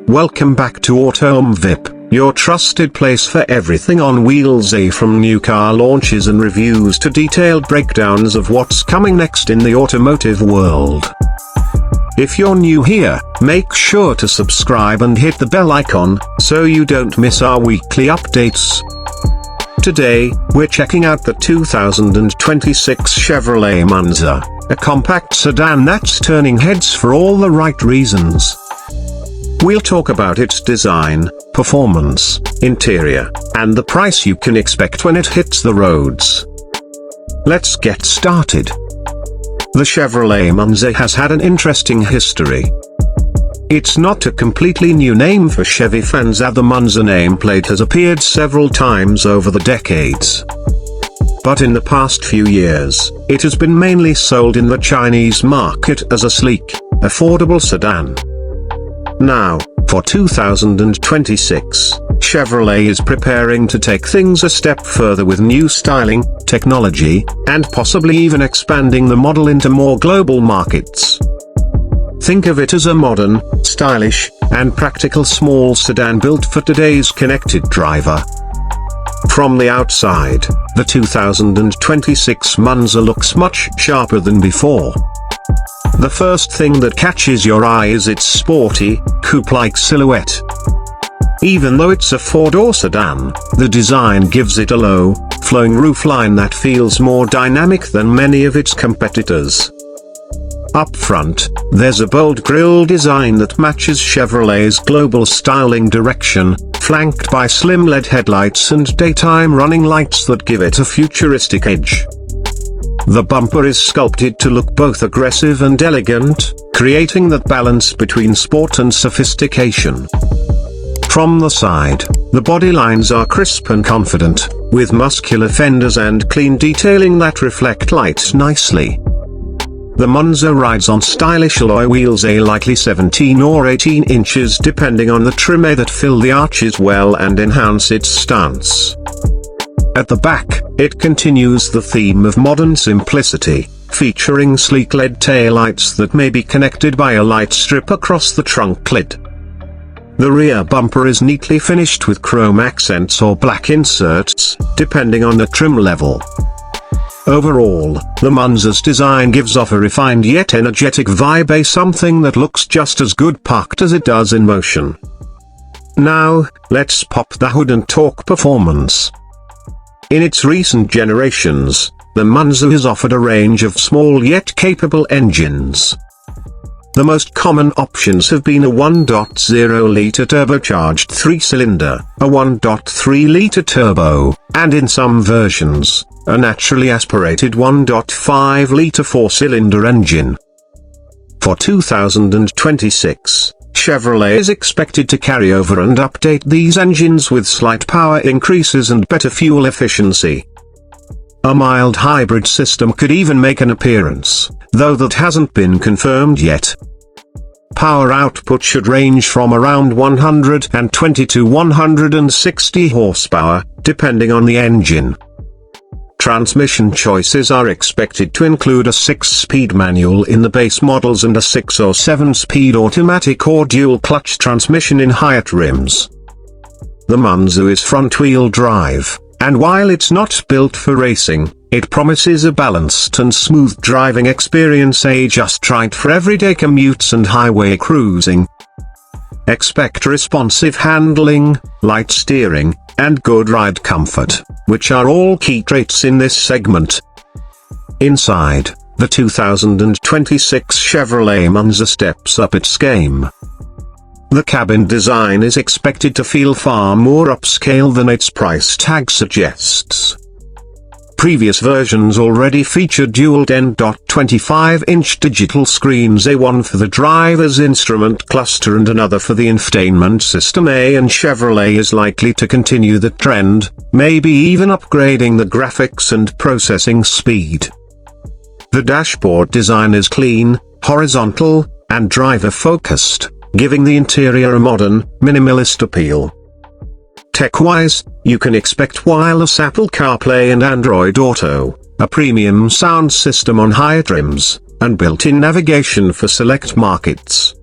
Welcome back to MVIP, your trusted place for everything on wheels, from new car launches and reviews to detailed breakdowns of what's coming next in the automotive world. If you're new here, make sure to subscribe and hit the bell icon, so you don't miss our weekly updates. Today, we're checking out the 2026 Chevrolet Monza, a compact sedan that's turning heads for all the right reasons. We'll talk about its design, performance, interior, and the price you can expect when it hits the roads. Let's get started. The Chevrolet Monza has had an interesting history. It's not a completely new name for Chevy fans, as the Monza nameplate has appeared several times over the decades. But in the past few years, it has been mainly sold in the Chinese market as a sleek, affordable sedan. Now, for 2026, Chevrolet is preparing to take things a step further with new styling, technology, and possibly even expanding the model into more global markets. Think of it as a modern, stylish, and practical small sedan built for today's connected driver. From the outside, the 2026 Monza looks much sharper than before. The first thing that catches your eye is its sporty, coupe-like silhouette. Even though it's a four-door sedan, the design gives it a low, flowing roofline that feels more dynamic than many of its competitors. Up front, there's a bold grille design that matches Chevrolet's global styling direction, flanked by slim LED headlights and daytime running lights that give it a futuristic edge. The bumper is sculpted to look both aggressive and elegant, creating that balance between sport and sophistication. From the side, the body lines are crisp and confident, with muscular fenders and clean detailing that reflect light nicely. The Monza rides on stylish alloy wheels, likely 17 or 18 inches depending on the trim, that fill the arches well and enhance its stance. At the back, it continues the theme of modern simplicity, featuring sleek LED taillights that may be connected by a light strip across the trunk lid. The rear bumper is neatly finished with chrome accents or black inserts, depending on the trim level. Overall, the Monza's design gives off a refined yet energetic vibe, something that looks just as good parked as it does in motion. Now, let's pop the hood and talk performance. In its recent generations, the Monza has offered a range of small yet capable engines. The most common options have been a 1.0-litre turbocharged 3-cylinder, a 1.3-litre turbo, and in some versions, a naturally aspirated 1.5-litre 4-cylinder engine. For 2026, Chevrolet is expected to carry over and update these engines with slight power increases and better fuel efficiency. A mild hybrid system could even make an appearance, though that hasn't been confirmed yet. Power output should range from around 120 to 160 horsepower, depending on the engine. Transmission choices are expected to include a 6-speed manual in the base models and a 6 or 7-speed automatic or dual-clutch transmission in higher trims. The Monza is front-wheel drive, and while it's not built for racing, it promises a balanced and smooth driving experience, just right for everyday commutes and highway cruising. Expect responsive handling, light steering, and good ride comfort, which are all key traits in this segment. Inside, the 2026 Chevrolet Monza steps up its game. The cabin design is expected to feel far more upscale than its price tag suggests. Previous versions already featured dual 10.25-inch digital screens, one for the driver's instrument cluster and another for the infotainment system, and Chevrolet is likely to continue the trend, maybe even upgrading the graphics and processing speed. The dashboard design is clean, horizontal, and driver-focused, giving the interior a modern, minimalist appeal. Tech-wise, you can expect wireless Apple CarPlay and Android Auto, a premium sound system on higher trims, and built-in navigation for select markets.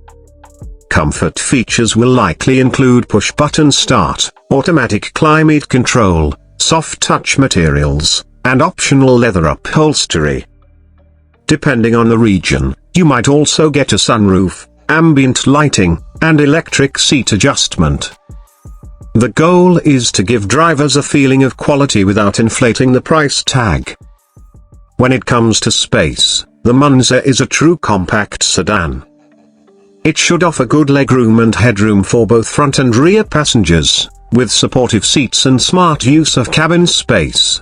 Comfort features will likely include push-button start, automatic climate control, soft touch materials, and optional leather upholstery. Depending on the region, you might also get a sunroof, ambient lighting, and electric seat adjustment. The goal is to give drivers a feeling of quality without inflating the price tag. When it comes to space, the Monza is a true compact sedan. It should offer good legroom and headroom for both front and rear passengers, with supportive seats and smart use of cabin space.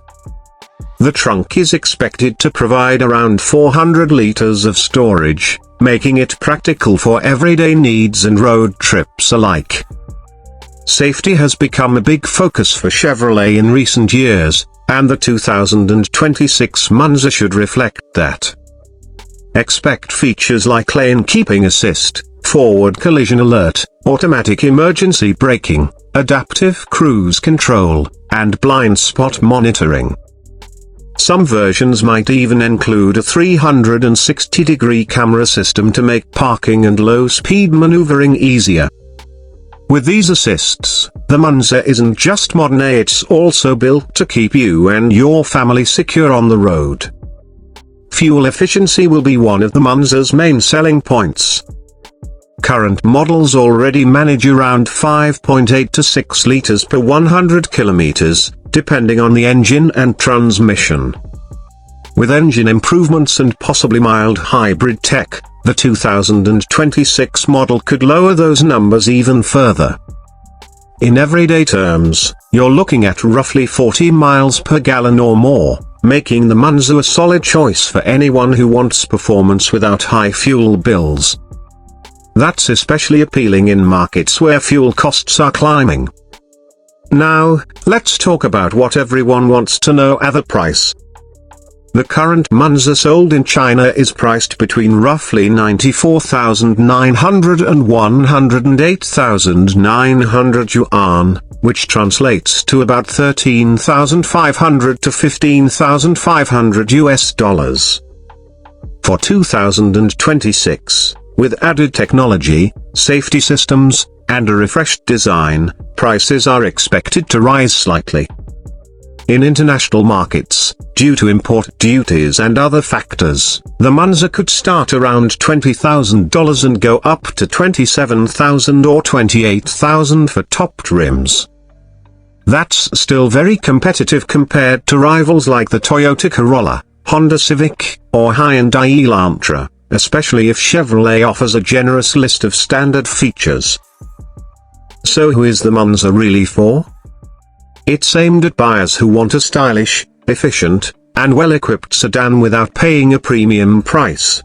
The trunk is expected to provide around 400 liters of storage, making it practical for everyday needs and road trips alike. Safety has become a big focus for Chevrolet in recent years, and the 2026 Monza should reflect that. Expect features like lane keeping assist, forward collision alert, automatic emergency braking, adaptive cruise control, and blind spot monitoring. Some versions might even include a 360-degree camera system to make parking and low-speed maneuvering easier. With these assists, the Monza isn't just modern, it's also built to keep you and your family secure on the road. Fuel efficiency will be one of the Monza's main selling points. Current models already manage around 5.8 to 6 liters per 100 kilometers, depending on the engine and transmission. With engine improvements and possibly mild hybrid tech, the 2026 model could lower those numbers even further. In everyday terms, you're looking at roughly 40 miles per gallon or more, making the Monza a solid choice for anyone who wants performance without high fuel bills. That's especially appealing in markets where fuel costs are climbing. Now, let's talk about what everyone wants to know: the price. The current Monza sold in China is priced between roughly 94,900 and 108,900 yuan, which translates to about 13,500 to 15,500 US dollars. For 2026, with added technology, safety systems, and a refreshed design, prices are expected to rise slightly. In international markets, due to import duties and other factors, the Monza could start around $20,000 and go up to $27,000 or $28,000 for topped rims. That's still very competitive compared to rivals like the Toyota Corolla, Honda Civic, or Hyundai Elantra, especially if Chevrolet offers a generous list of standard features. So who is the Monza really for? It's aimed at buyers who want a stylish, efficient, and well-equipped sedan without paying a premium price.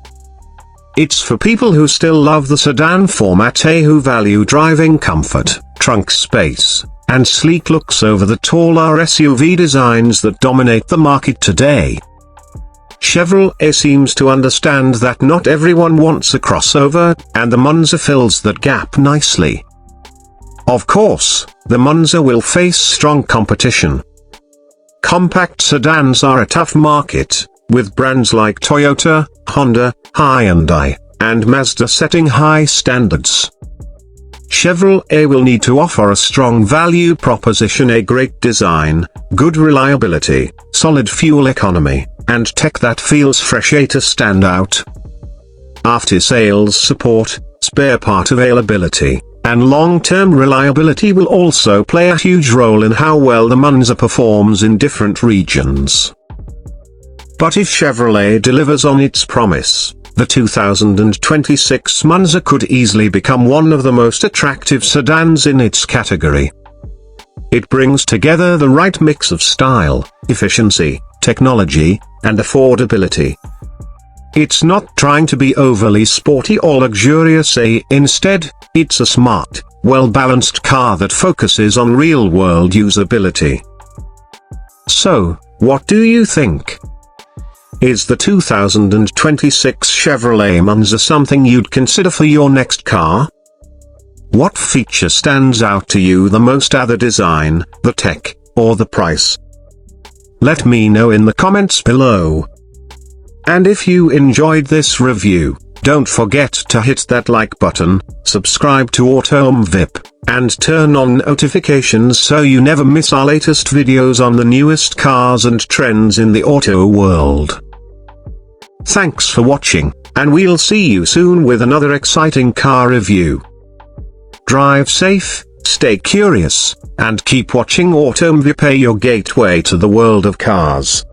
It's for people who still love the sedan format, who value driving comfort, trunk space, and sleek looks over the taller SUV designs that dominate the market today. Chevrolet seems to understand that not everyone wants a crossover, and the Monza fills that gap nicely. Of course, the Monza will face strong competition. Compact sedans are a tough market, with brands like Toyota, Honda, Hyundai, and Mazda setting high standards. Chevrolet will need to offer a strong value proposition, a great design, good reliability, solid fuel economy, and tech that feels fresh to stand out. After-sales support, spare part availability, and long-term reliability will also play a huge role in how well the Monza performs in different regions. But if Chevrolet delivers on its promise, the 2026 Monza could easily become one of the most attractive sedans in its category. It brings together the right mix of style, efficiency, technology, and affordability. It's not trying to be overly sporty or luxurious, instead, it's a smart, well-balanced car that focuses on real-world usability. So, what do you think? Is the 2026 Chevrolet Monza something you'd consider for your next car? What feature stands out to you the most, the design, the tech, or the price? Let me know in the comments below. And if you enjoyed this review, Don't forget to hit that like button, subscribe to MVIP, and turn on notifications so you never miss our latest videos on the newest cars and trends in the auto world. Thanks for watching, and we'll see you soon with another exciting car review. Drive safe, stay curious, and keep watching MVIP, your gateway to the world of cars.